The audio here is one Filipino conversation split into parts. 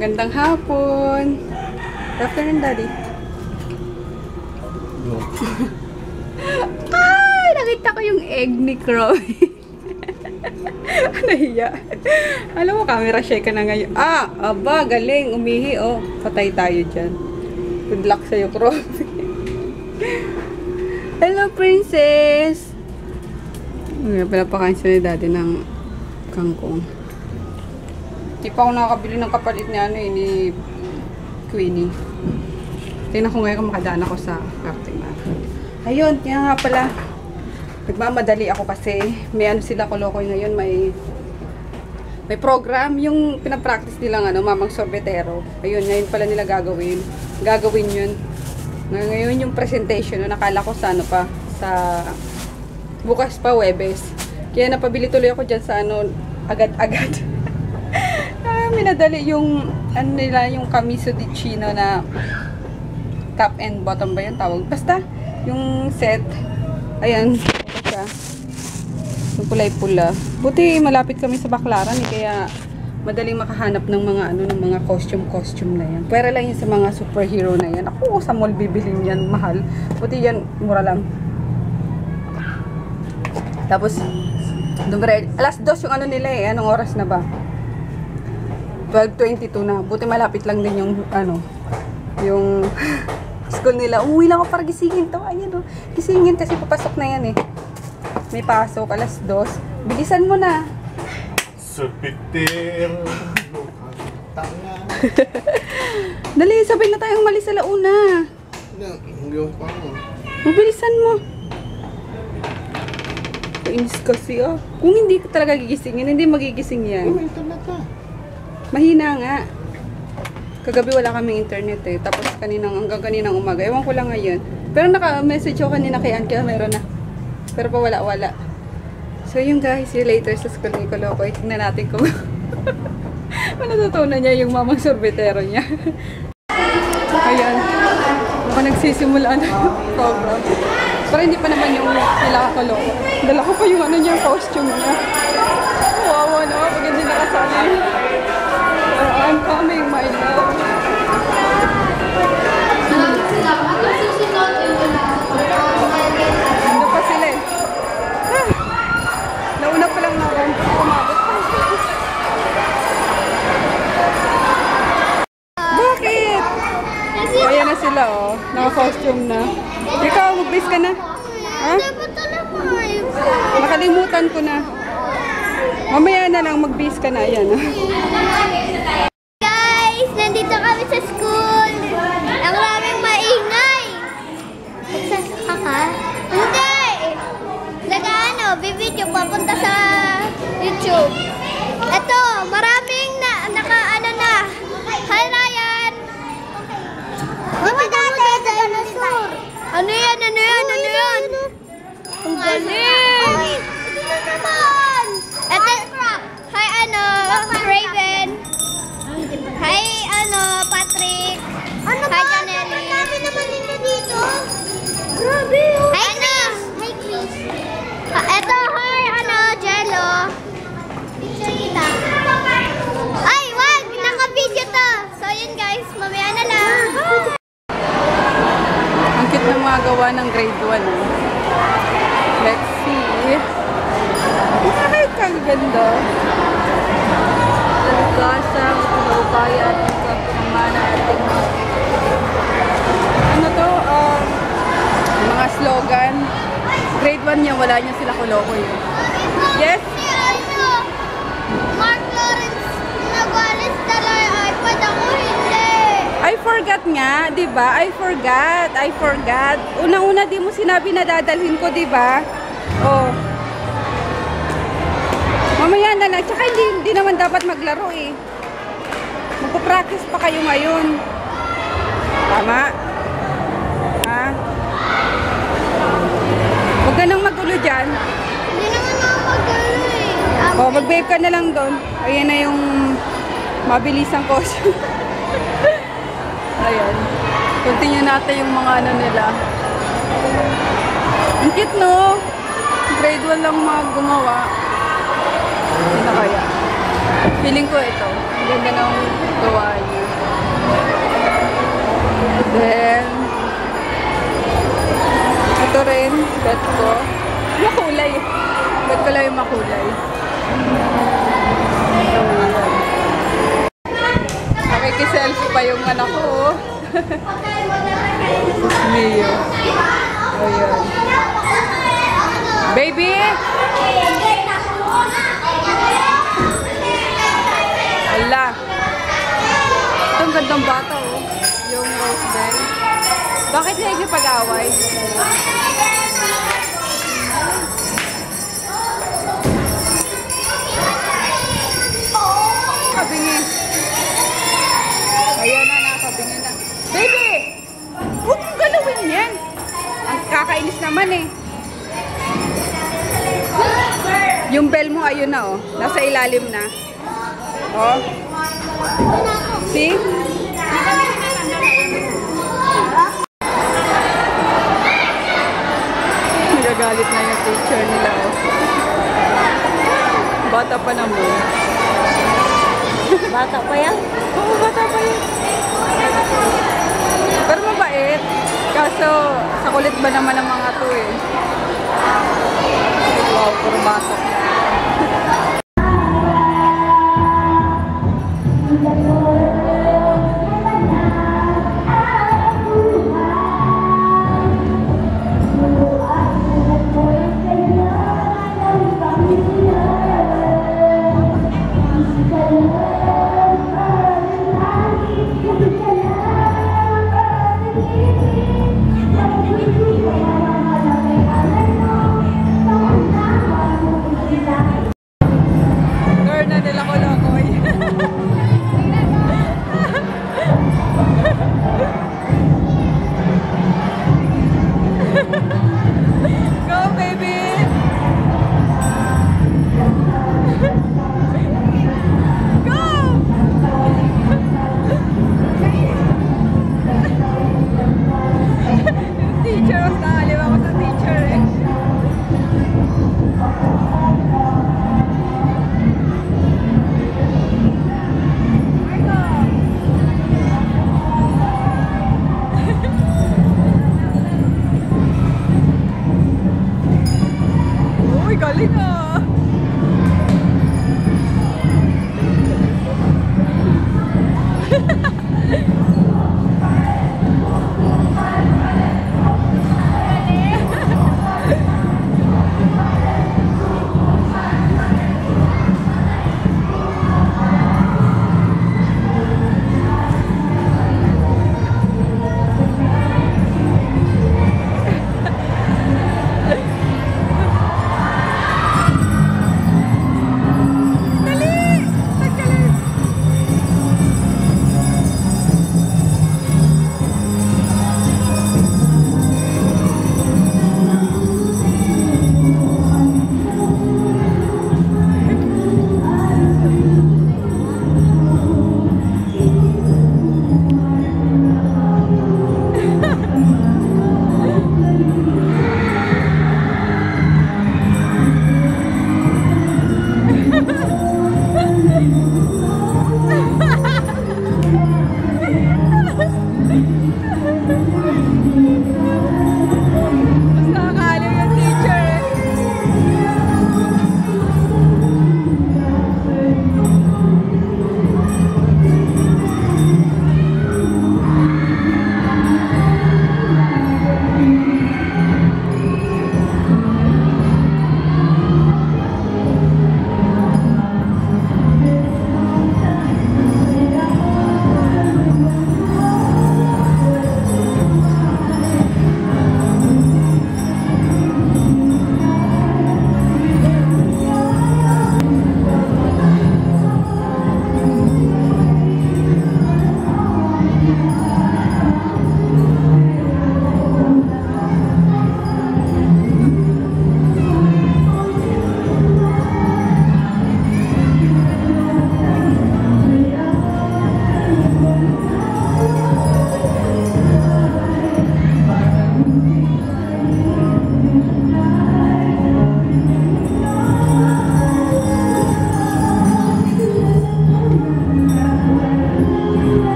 Gandang hapon. Good afternoon, Daddy. Ay, nakita ko yung egg ni Croy. Nahiya. Alam mo, camera shy ka na ngayon. Aba, galing. Umihi, oh. Patay tayo dyan. Good luck sa'yo, Croy. Hello, princess. Pinapakain sila ni Daddy ng kangkong. Di pa ako nakakabili ng kapalit ni Queenie. Tingnan ko ngayon kung makadaan ako sa karting na. Ayun, kaya nga pala. Nagmamadali ako kasi may ano sila Kolokoy ngayon, may program yung pinapractice nilang mamang sorbetero. Ayun, ngayon pala nila gagawin yun. Ngayon yung presentation, nakala ko sa sa bukas pa, Webes. Kaya napabili tuloy ako dyan sa agad-agad. Minadali yung nila, yung Camiso di Chino na top and bottom ba yun tawag? Basta yung set. Ayan, ito siya. Yung kulay-pula. Buti malapit kami sa Baclaran kaya madaling makahanap ng mga ng mga costume na yan. Pwera lang yun sa mga superhero na yan. Ako sa mall bibilin yan, mahal. Buti yan, mura lang. Tapos alas 2 yung nila anong oras na ba? 12:22 na. Buti malapit lang din yung yung school nila. Uwi lang ako para gisingin to. Ayan gisingin kasi papasok na yan May pasok alas 2. Bilisan mo na. Subiter. Dali, sabay na tayong malis sa launa. Mabilisan mo. Kainis kasi Kung hindi ka talaga gigisingin, hindi magigising yan. Mahina nga. Kagabi wala kaming internet Tapos hanggang kaninang umaga. Ewan ko lang ngayon. Pero naka-message ako kanina kay Ann, kaya meron na. Pero pa wala. So yun guys, see you later sa school ni Kolokoy. Tignan natin kung manatutunan niya yung mamang sorbetero niya. Ayan. Baka nagsisimula na program. Pero hindi pa naman yung nila Kolokoy. Dala ko pa yung niya, costume niya. Wawa na, pag hindi nakasali. I'm coming, my love. Ano pa sila Nauna pa lang ako. Umabot pa. Bakit? Ayan na sila Naka-costume na. Ikaw, mag-base ka na. Ha? Nakalimutan ko na. Mamaya na lang mag-base ka na. Ayan Nandito kami sa school. Ang maraming maingay. Magsasaka ka? Hindi! Bibidyo papunta sa YouTube. Ito, maraming naka-na. Hi, Ryan! Ano yan? Ang galing! Ito naman! Ito, hi, Raven! Hi, Patrick. Hi, Janelle. Marami naman nila dito. Grabe, Hi, Chris. Hi, Chris. Eto, hi, Jello. Picture kita. Ay, wag. Naka-video to. So, yun guys. Mamaya na lang. Ang cute ng mga gawa ng grade 1. Let's see. Bakit kang ganda? Kasa, kaya at pagkamana ating mga slogan. Grade 1 niya, wala niya sila Kolokoy. Yes? Mark Lawrence nagwalis tala iPad ako, hindi. I forgot nga, di ba? I forgot. Unang-una di mo sinabi na dadalhin ko, di ba? Mamaya na lang. Tsaka hindi naman dapat maglaro Magpo-practice pa kayo ngayon. Tama? Ha? Huwag ka nang magulo dyan. Hindi naman ako magulo Mag-wave ka na lang doon. Ayan na yung mabilisang costume. Ayan. Continue natin yung mga nila. Ang cute, no? Grade 1 lang mga gumawa. Hindi na kaya. Feeling ko ito. Ganda ng gawa niya. Then, ito rin, bet ko. Makulay. Bet ko lang yung makulay. So, yan. Nakikiselfie pa yung anak ko. Mio. Ayan. Baby! Ala. Itong gandang bata, oh. Yung rose bell. Bakit hindi nagpag-away? Kabingin. Ayan na, nakabingin na. Baby! Huwag mong galawin yan. Ang kakainis naman eh. Yung bell mo, ayun na, oh. Nasa ilalim na. Oh. See? Nagagalit na yung teacher nila, oh. Bata pa naman. Bata pa yan? Oo, bata pa yan. Pero mabait. Kaso, sa kulit ba naman ng mga to eh. Wow, puro bata. Galing ah!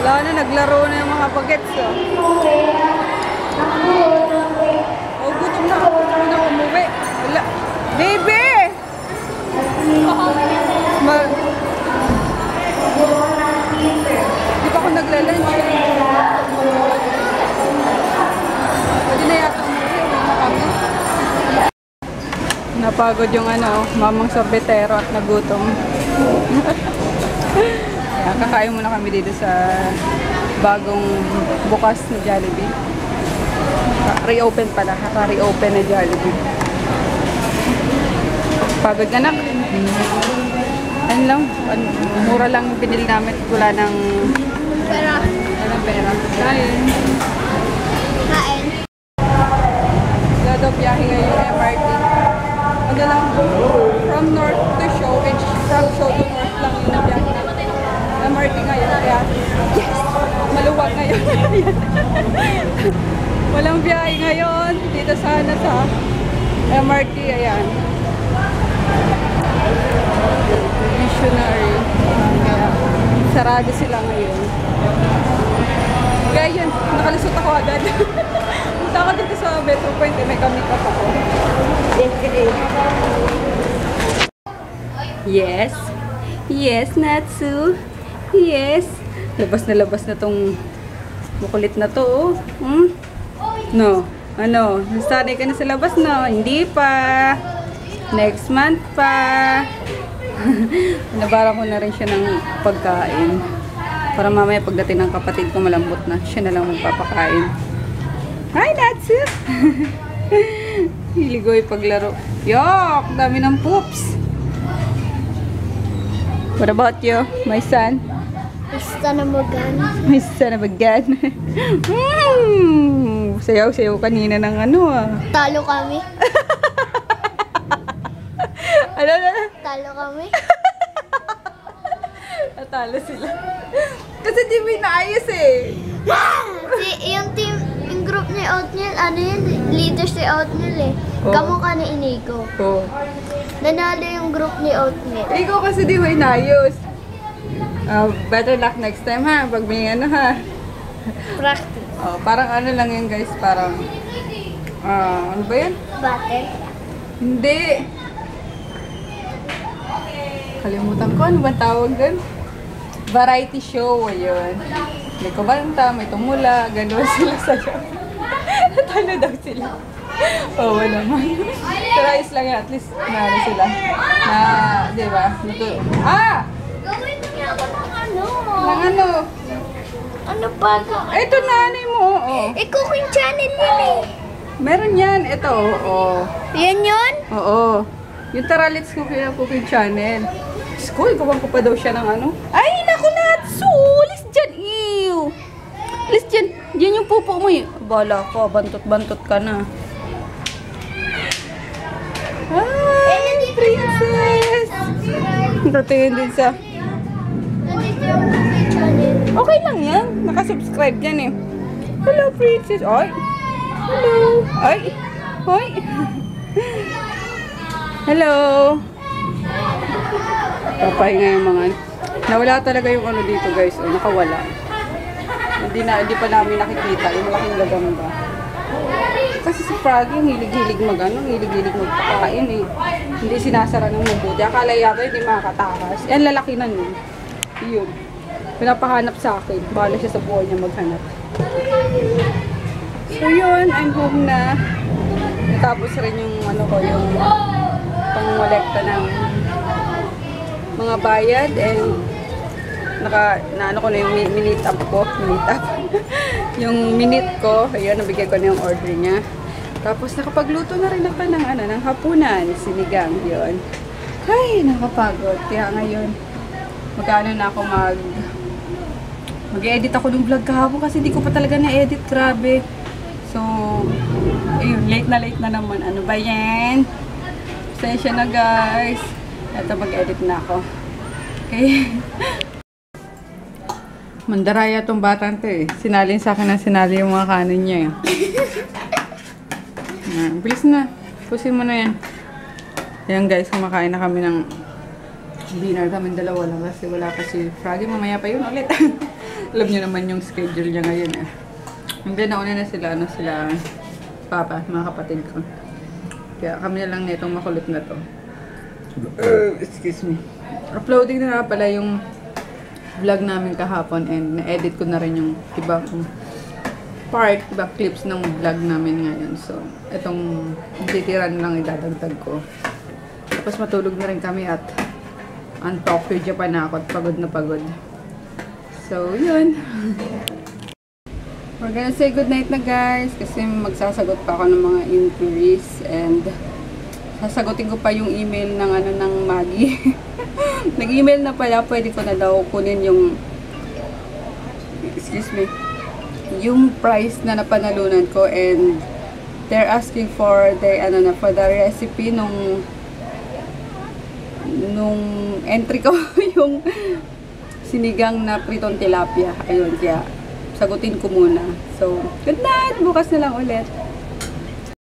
Wala na, naglaro na yung mga bagets. Oh, gutom na ako. Gusto ko na umuwi. Wala. Baby! Di pa ako nagla-lunch. Pwede na yata umuwi. Uwi na kami. Napagod yung mamang sorbetero at nagutom. Kaya kakain muna kami dito sa bagong bukas na Jollibee. Reopen pala. Reopen na Jollibee. Pagod ka, nak? Ano lang? Mura lang binili namin. Wala ng Pera. pera. Kain. Kain. Wala daw biyahe ngayon yung MRT. Ano lang? From north to show. And from show to north lang yung biyahe namin. MRT ngayon. Kaya, yes! Maluwag ngayon. Walang biyahe ngayon. Dito sana sa MRT. Ayan. Missionary. Kaya, sarado sila ngayon. Kaya yun, nakalusot ako agad. Punta ako dito sa Metro Point, may kamikap ako. Yes. Yes, Natsu. Yes. Labas na tong makulit na to, oh. No. Ano? Nasanay ka na sa labas, no? Hindi pa. Next month pa. Nabara ko na rin siya ng pagkain. Para mamaya pagdating ng kapatid ko malambot na, siya na lang magpapakain. Hi, Natsu! Hiligoy paglaro. Yok! Dami ng poops! What about you, my son? Basta na magan. My son na bagan. Sayaw-sayaw kanina ng Talo kami. Ano? Talo kami. Natalo sila. Kasi di mo inaayos eh. Yung group ni Oatmeal, ano yun? Leader si Oatmeal eh. Oh. Kamukha ni Inigo. Oo. Nanalo yung group ni Oatmeal. Ikaw kasi di mo inayos. Better luck next time ha. Pag may ha. Practice. Oh, parang lang yun guys. Parang, ano ba yun? Battle. Hindi. Kalimutan ko. Ano ba tawag dun? Variety show. Ayun. May kumanta, may tumula. Gano'n sila sa'yo. Natalo daw sila. Oo naman. Pero ayos lang yan. At least, sila. Na, di ba? Gawin mo niya ako ng ano. Ng ano? Ano pa? Ito nanay mo. Oo. Cooking channel yun eh. Meron yan. Ito. Oo. Yan yun? Oo. Yung Tara Let's Cooking Channel. School, gawin ko pa daw siya ng ano. Ay, naku, Natsu! Alis dyan, ew! Alis dyan. Diyan yung pupo mo eh. Bala ko, bantot-bantot ka na. Ay, princess! Tatingin din sa... Nandito yung cooking channel. Okay lang yan. Nakasubscribe yan eh. Hello, princess. Ay! Hello! Ay! Ay! Hello! Papahinga yung mga... Nawala talaga yung dito guys. O, nakawala. Hindi pa namin nakikita yung malaking gagamba. Kasi si Froggy, hilig-hilig hilig-hilig magpakain eh. Hindi sinasara ng mabuti. Akala yata hindi makakatakas. Yan, lalaki na nun. Yun. Pinapahanap sa akin. Bahala siya sa buhay niya maghanap. So yun, I'm home na. Natapos rin yung yung pangolekta ng mga bayad and naano ko na yung minute up ko. Yung minute ko, ayun, nabigay ko na yung order niya. Tapos nakapagluto na rin ako ng hapunan, sinigang, yun. Ay, nakapagod. Kaya ngayon, magkano na ako mag-edit ako ng vlog kahapon kasi hindi ko pa talaga na-edit, grabe. So, ayun, late na naman. Ano ba yan? Pasensya na guys. Ito, mag-edit na ako. Okay. Mandaraya tong batang to eh. Sinalin sa akin yung mga kanin niya eh. Bilis na. Pusin mo na yan. Ayan guys, kumakain na kami ng dinner kami dalawa lang kasi wala pa si Froggy. Mamaya pa yun ulit. Alam niyo naman yung schedule niya ngayon eh. And then, nauna na sila, papa, mga kapatid ko. Kaya kami na lang nitong makulit na to. Excuse me. Uploading na nga pala yung vlog namin kahapon and na-edit ko na rin yung ibang ibang clips ng vlog namin ngayon. So, itong titiran lang idadagdag ko. Tapos matulog na rin kami at ang Tokyo, Japan na ako at pagod na pagod. So, yun. We're gonna say goodnight na guys kasi magsasagot pa ako ng mga inquiries and sasagutin ko pa yung email ng Maggie. Nag-email na pala, pwede ko na daw kunin yung yung price na napanalunan ko and they're asking for for the recipe nung entry ko yung sinigang na pritong tilapia. Ayun, kaya sagutin ko muna. So, good night! Bukas na lang ulit.